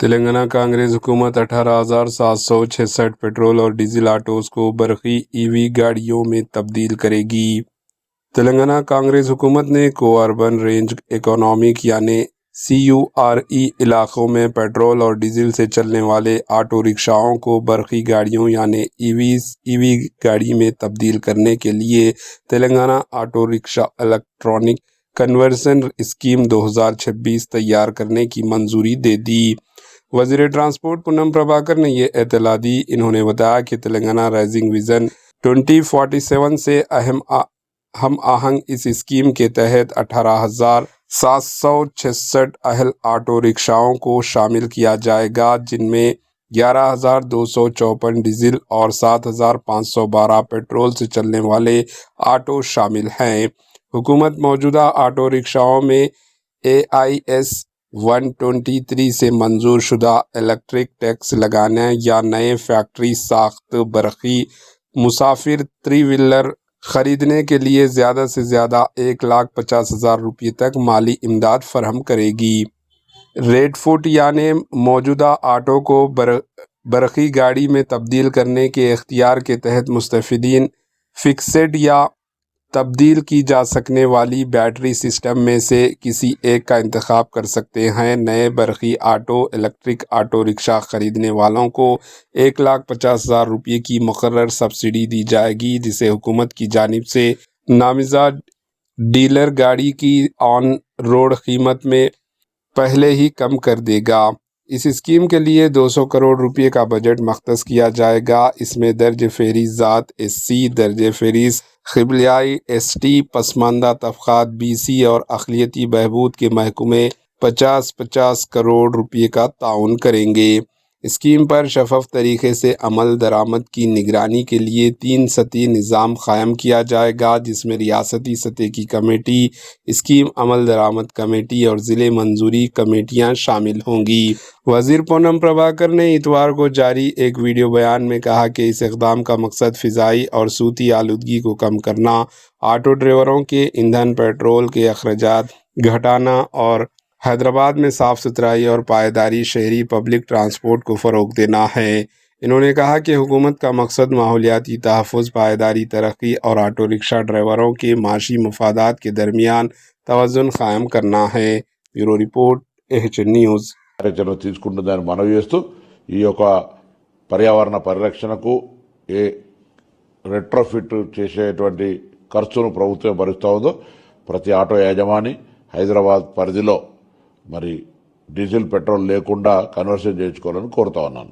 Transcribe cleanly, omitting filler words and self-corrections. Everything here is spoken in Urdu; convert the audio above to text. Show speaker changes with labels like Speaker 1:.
Speaker 1: تلنگانہ کانگریس حکومت 18,766 پیٹرول اور ڈیزل آٹوز کو برقی ای وی گاڑیوں میں تبدیل کرے گی۔ تلنگانہ کانگریس حکومت نے کو اربن رینج اکنامک یعنی CURE علاقوں میں پیٹرول اور ڈیزل سے چلنے والے آٹو رکشاؤں کو برقی گاڑیوں یعنی ای وی گاڑی میں تبدیل کرنے کے لیے تلنگانہ آٹو رکشا الیکٹرانک کنورژن اسکیم 2026 تیار کرنے کی منظوری دے دی۔ وزیر ٹرانسپورٹ پونم پربھاکر نے یہ اطلاع دی۔ انہوں نے بتایا کہ تلنگانہ رائزنگ ویژن 2047 سے ہم آہنگ اس اسکیم کے تحت 18,766 اہل آٹو رکشاؤں کو شامل کیا جائے گا، جن میں 11,254 ڈیزل اور 7,512 پیٹرول سے چلنے والے آٹو شامل ہیں۔ حکومت موجودہ آٹو رکشاؤں میں AIS 123 سے منظور شدہ الیکٹرک ٹیکس لگانے یا نئے فیکٹری ساخت برقی مسافر 3 ویلر خریدنے کے لیے زیادہ سے زیادہ 1,50,000 روپے تک مالی امداد فراہم کرے گی۔ ریڈ فوٹ یعنی موجودہ آٹو کو برقی گاڑی میں تبدیل کرنے کے اختیار کے تحت مستفیدین فکسڈ یا تبدیل کی جا سکنے والی بیٹری سسٹم میں سے کسی ایک کا انتخاب کر سکتے ہیں۔ نئے برقی الیکٹرک آٹو رکشا خریدنے والوں کو 1,50,000 روپے کی مقرر سبسڈی دی جائے گی، جسے حکومت کی جانب سے نامزد ڈیلر گاڑی کی آن روڈ قیمت میں پہلے ہی کم کر دے گا۔ اس اسکیم کے لیے 200 کروڑ روپے کا بجٹ مختص کیا جائے گا۔ اس میں درج فہرست ذات SC، درج فہرست قبائلی ST، پسماندہ طبقات BC اور اقلیتی بہبود کے محکمے 50-50 کروڑ روپے کا تعاون کریں گے۔ اسکیم پر شفاف طریقے سے عمل درآمد کی نگرانی کے لیے 3 سطحی نظام قائم کیا جائے گا، جس میں ریاستی سطح کی کمیٹی، اسکیم عمل درآمد کمیٹی اور ضلع منظوری کمیٹیاں شامل ہوں گی۔ وزیر پونم پربھاکر نے اتوار کو جاری ایک ویڈیو بیان میں کہا کہ اس اقدام کا مقصد فضائی اور صوتی آلودگی کو کم کرنا، آٹو ڈرائیوروں کے ایندھن پیٹرول کے اخراجات گھٹانا اور حیدرآباد میں صاف ستھرائی اور پائیداری شہری پبلک ٹرانسپورٹ کو فروغ دینا ہے۔ انہوں نے کہا کہ حکومت کا مقصد ماحولیاتی تحفظ، پائیداری ترقی اور آٹو رکشا ڈرائیوروں کے معاشی مفادات کے درمیان توازن قائم کرنا ہے۔ Bureau report AHN news.
Speaker 2: కార్యాచరణ తీసుకుంటుందని మనవి చేస్తూ ఈ యొక్క పర్యావరణ పరిరక్షణకు రెట్రోఫిట్ చేసేటువంటి ఖర్చును ప్రభుత్వం భరిస్తూ ఉందో ప్రతి ఆటో యజమాని హైదరాబాద్ పరిధిలో మరి డీజిల్ పెట్రోల్ లేకుండా కన్వర్షన్ చేయించుకోవాలని కోరుతా ఉన్నాను।